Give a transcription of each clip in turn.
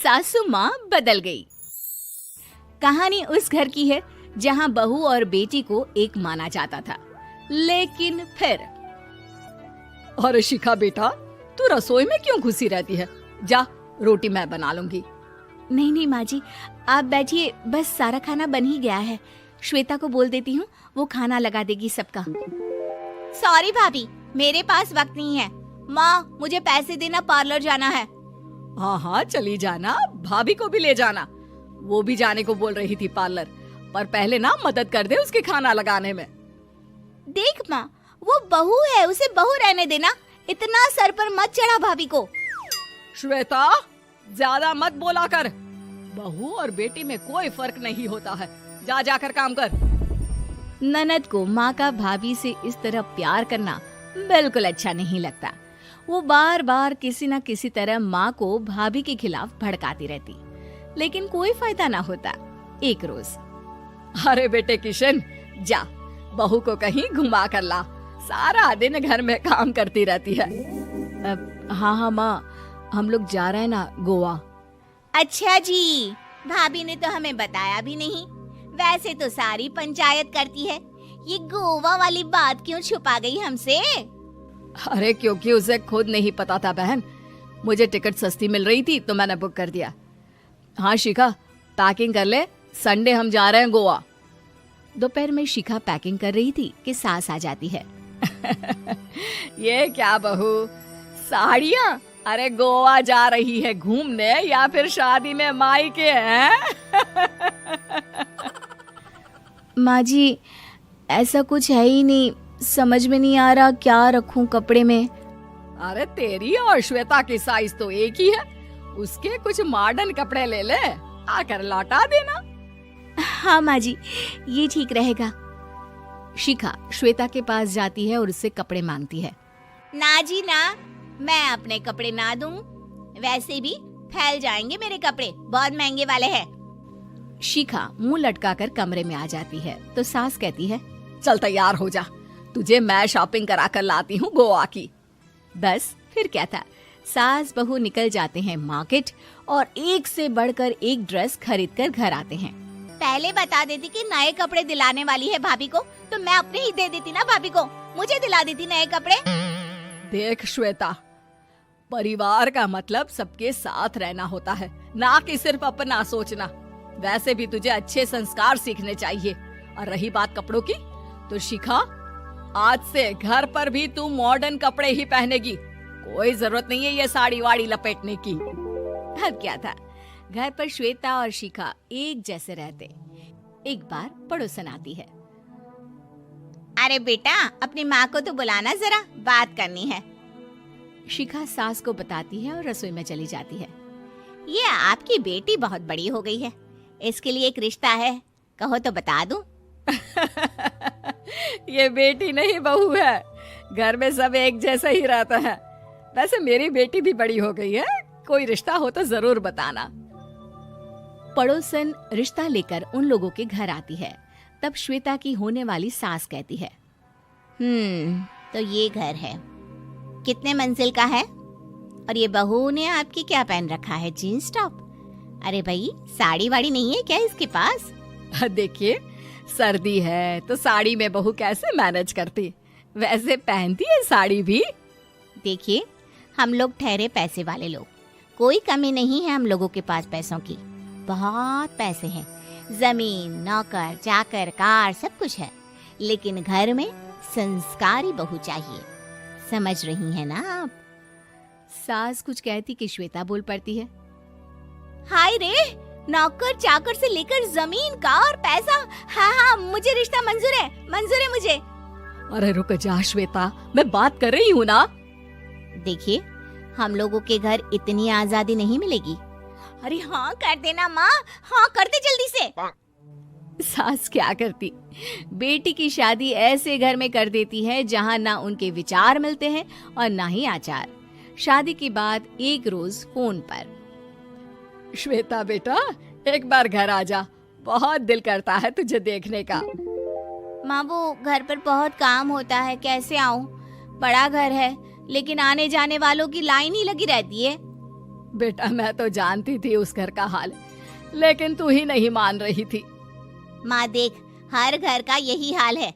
सासू माँ बदल गई। कहानी उस घर की है जहाँ बहू और बेटी को एक माना जाता था, लेकिन फिर अरे शिखा बेटा, तू रसोई में क्यों घुसी रहती है? जा, रोटी मैं बना लूंगी। नहीं नहीं माँ जी, आप बैठिए, बस सारा खाना बन ही गया है। श्वेता को बोल देती हूँ, वो खाना लगा देगी सबका। सॉरी भाभी, मेरे पास वक्त नहीं है। माँ, मुझे पैसे देना, पार्लर जाना है। हाँ हाँ चली जाना, भाभी को भी ले जाना। वो भी जाने को बोल रही थी पार्लर, पर पहले ना मदद कर दे उसके खाना लगाने में। देख माँ, वो बहू है, उसे बहू रहने देना। इतना सर पर मत चढ़ा भाभी को। श्वेता, ज्यादा मत बोला कर। बहू और बेटी में कोई फर्क नहीं होता है। जा जाकर काम कर। ननद को माँ का भाभी से इस तरह प्यार करना बिल्कुल अच्छा नहीं लगता। वो बार बार किसी न किसी तरह माँ को भाभी के खिलाफ भड़काती रहती, लेकिन कोई फायदा ना होता। एक रोज, अरे बेटे किशन, जा बहू को कहीं घुमा कर ला। सारा दिन घर में काम करती रहती है। हाँ हाँ माँ, हम लोग जा रहे हैं ना गोवा। अच्छा जी, भाभी ने तो हमें बताया भी नहीं। वैसे तो सारी पंचायत करती है, ये गोवा वाली बात क्यों छुपा गई हमसे? अरे क्योंकि उसे खुद नहीं पता था बहन। मुझे टिकट सस्ती मिल रही थी तो मैंने बुक कर दिया। हाँ शिखा, पैकिंग कर ले, संडे हम जा रहे हैं गोवा। दोपहर में शिखा पैकिंग कर रही थी कि सास आ जाती है। ये क्या बहू, साड़ियाँ? अरे गोवा जा रही है घूमने या फिर शादी में मायके हैं? माँ जी, ऐसा कुछ है ही नहीं, समझ में नहीं आ रहा क्या रखूं कपड़े में। अरे तेरी और श्वेता की साइज तो एक ही है। उसके कुछ मॉडर्न कपड़े ले ले, आकर लौटा देना। हाँ माँ जी, ये ठीक रहेगा। शिखा श्वेता के पास जाती है और उससे कपड़े मांगती है। ना जी ना, मैं अपने कपड़े ना दूं। वैसे भी फैल जाएंगे मेरे कपड़े, बहुत महंगे वाले हैं। शिखा मुंह लटकाकर कमरे में आ जाती है तो सास कहती है, चल तैयार हो जा, तुझे मैं शॉपिंग करा कर लाती हूँ गोवा की। बस फिर क्या था, सास बहू निकल जाते हैं मार्केट और एक से बढ़कर एक ड्रेस खरीद कर घर आते हैं। पहले बता देती कि नए कपड़े दिलाने वाली है भाभी को, तो मैं अपने ही दे देती ना भाभी को, मुझे दिला देती नए कपड़े। देख श्वेता, परिवार का मतलब सबके साथ रहना होता है, ना कि सिर्फ अपना सोचना। वैसे भी तुझे अच्छे संस्कार सीखने चाहिए। और रही बात कपड़ों की, तो शिखा, आज से घर पर भी तू मॉडर्न कपड़े ही पहनेगी। कोई जरूरत नहीं है ये साड़ी वाड़ी लपेटने की। अब क्या था, घर पर श्वेता और शिखा एक जैसे रहते। एक बार पड़ोसन आती है। अरे बेटा, अपनी माँ को तो बुलाना जरा, बात करनी है। शिखा सास को बताती है और रसोई में चली जाती है। ये आपकी बेटी बहुत बड़ी हो गई है, इसके लिए एक रिश्ता है, कहो तो बता दूं। ये बेटी नहीं बहू है, घर में सब एक जैसा ही रहता है। वैसे मेरी बेटी भी बड़ी हो गई है, कोई रिश्ता हो तो जरूर बताना। पड़ोसन रिश्ता लेकर उन लोगों के घर आती है। तब श्वेता की होने वाली सास कहती है, तो ये घर है, कितने मंजिल का है? और ये बहू ने आपकी क्या पहन रखा है, जीन्स टॉप? अरे भाई, साड़ी वाड़ी नहीं है क्या इसके पास? देखिए, सर्दी है तो साड़ी में बहू कैसे मैनेज करती, वैसे पहनती है साड़ी भी। देखिए, हम लोग ठहरे पैसे वाले लोग, कोई कमी नहीं है हम लोगों के पास पैसों की, बहुत पैसे हैं, जमीन, नौकर चाकर, कार, सब कुछ है, लेकिन घर में संस्कारी बहू चाहिए। समझ रही हैं ना आप? सास कुछ कहती कि श्वेता बोल पड़ती है, हाय रे, नौकर चाकर से लेकर जमीन, कार, पैसा, हाँ हाँ, मुझे रिश्ता मंजूर है, मंजूर है मुझे। अरे रुक जा श्वेता, मैं बात कर रही हूँ ना। देखिए, हम लोगों के घर इतनी आजादी नहीं मिलेगी। अरे हाँ कर देना माँ, हाँ कर दे जल्दी से। सास क्या करती, बेटी की शादी ऐसे घर में कर देती है जहाँ ना उनके विचार मिलते हैं और ना ही आचार। शादी के बाद एक रोज फोन पर, श्वेता बेटा, एक बार घर आ जा, बहुत दिल करता है तुझे देखने का। माँ, वो घर पर बहुत काम होता है, कैसे आऊँ? बड़ा घर है, लेकिन आने जाने वालों की लाइन ही लगी रहती है। बेटा मैं तो जानती थी उस घर का हाल, लेकिन तू ही नहीं मान रही थी। माँ देख, हर घर का यही हाल है।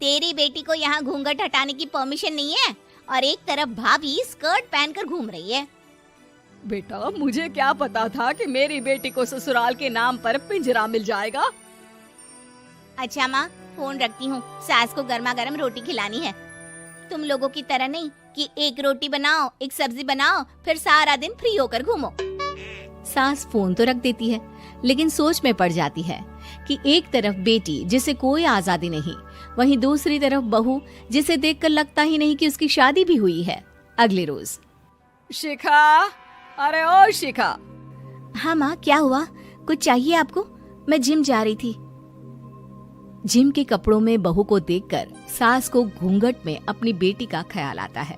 तेरी बेटी को यहाँ घूंघट हटाने की परमिशन नहीं है और एक तरफ भाभी स्कर्ट पहनकर घूम रही है। बेटा मुझे क्या पता था कि मेरी बेटी को ससुराल के नाम पर पिंजरा मिल जाएगा। अच्छा माँ, फोन रखती हूँ, सास को गर्मा गर्म रोटी खिलानी है। तुम लोगों की तरह नहीं कि एक रोटी बनाओ, एक सब्जी बनाओ, फिर सारा दिन फ्री होकर घूमो। सास फोन तो रख देती है, लेकिन सोच में पड़ जाती है कि एक तरफ बेटी जिसे कोई आजादी नहीं, वहीं दूसरी तरफ बहू जिसे देखकर लगता ही नहीं कि उसकी शादी भी हुई है। अगले रोज। शिखा, अरे ओ शिखा। हाँ माँ, क्या हुआ? कुछ चाहिए आपको? मैं जिम जा रही थी। जिम के कपड़ों में बहू को देखकर सास को घूंघट में अपनी बेटी का ख्याल आता है।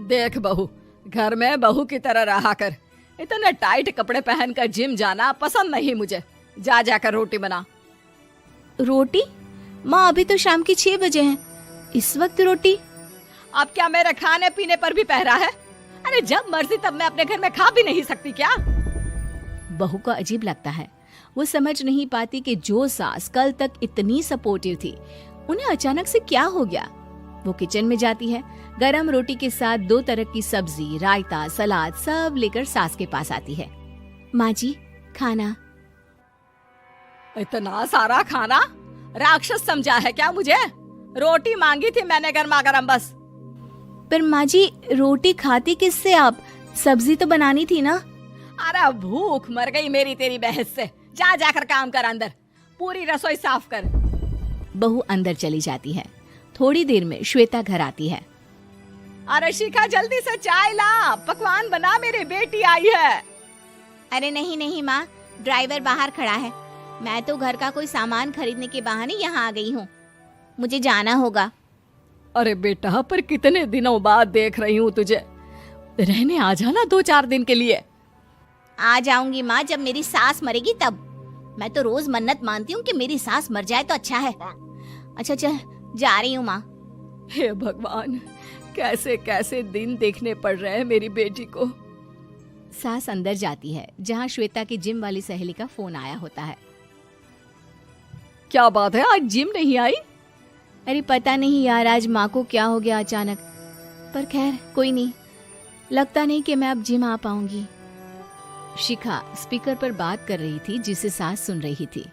देख बहू, घर में बहू की तरह रहा कर। इतने टाइट कपड़े पहनकर जिम जाना पसंद नहीं मुझे। जा जाकर रोटी बना। रोटी? माँ अभी तो शाम की 6 बजे हैं, इस वक्त रोटी? अब क्या मेरे खाने पीने पर भी पहरा है? अरे जब मर्जी तब मैं अपने घर में खा भी नहीं सकती क्या? बहू को अजीब लगता है। वो समझ नहीं पाती कि जो सास कल तक इतनी सपोर्टिव थी, उन्हें अचानक से क्या हो गया। वो किचन में जाती है, गरम रोटी के साथ 2 तरह की सब्जी, रायता, सलाद सब लेकर सास के पास आती है। माँ जी, खाना। इतना सारा खाना? राक्षस समझा है क्या मुझे? रोटी मांगी थी मैंने गर्मा गर्म बस। पर माँ जी, रोटी खाती किससे आप? सब्जी तो बनानी थी ना। अरे भूख मर गई मेरी तेरी बहस से। जा जाकर काम कर, अंदर पूरी रसोई साफ कर। बहू अंदर चली जाती है। थोड़ी देर में श्वेता घर आती है। अरे शिखा जल्दी से चाय ला, पकवान बना, मेरी बेटी आई है। अरे नहीं नहीं माँ, ड्राइवर बाहर खड़ा है। मैं तो घर का कोई सामान खरीदने के बहाने यहाँ आ गई हूँ, मुझे जाना होगा। अरे बेटा, पर कितने दिनों बाद देख रही हूँ तुझे, रहने आ जाना 2-4 दिन के लिए। आ जाऊंगी माँ, जब मेरी सास मरेगी तब। मैं तो रोज मन्नत मानती हूँ कि मेरी सास मर जाए तो अच्छा है। अच्छा चल, जा रही हूँ माँ। हे भगवान, कैसे कैसे दिन देखने पड़ रहे हैं मेरी बेटी को। सास अंदर जाती है, जहाँ श्वेता की जिम वाली सहेली का फोन आया होता है। क्या बात है, आज जिम नहीं आई? अरे पता नहीं यार, आज माँ को क्या हो गया अचानक। पर खैर कोई नहीं, लगता नहीं कि मैं अब जिम आ पाऊंगी। शिखा स्पीकर पर बात कर रही थी, जिसे सास सुन रही थी।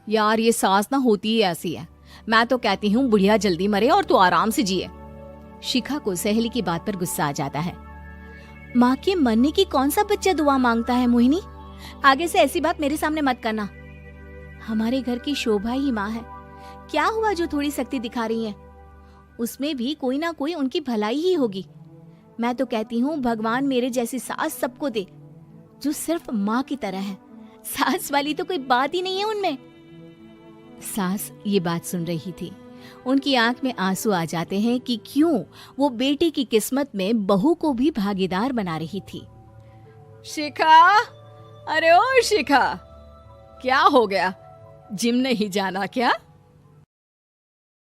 यार ये सास ना होती ही ऐसी है। मैं तो कहती हूँ बुढ़िया जल्दी मरे और तू आराम से जिए। शिखा को सहेली की बात पर गुस्सा आ जाता है। माँ के मरने की कौन सा बच्चा दुआ मांगता है मोहिनी? आगे से ऐसी बात मेरे सामने मत करना। हमारे घर की शोभा ही माँ है। क्या हुआ जो थोड़ी सख्ती दिखा रही है? उसमें भी कोई ना कोई उनकी भलाई ही होगी। मैं तो कहती हूँ भगवान मेरे जैसी सास सबको दे, जो सिर्फ माँ की तरह है। सास वाली तो कोई बात ही नहीं है उनमें। सास ये बात सुन रही थी। उनकी आंख में आंसू आ जाते हैं कि क्यों वो बेटे की किस्मत में बहू को भी भागीदार बना रही थी। शिखा, अरे ओ शिखा, क्या हो गया? जिम नहीं जाना क्या?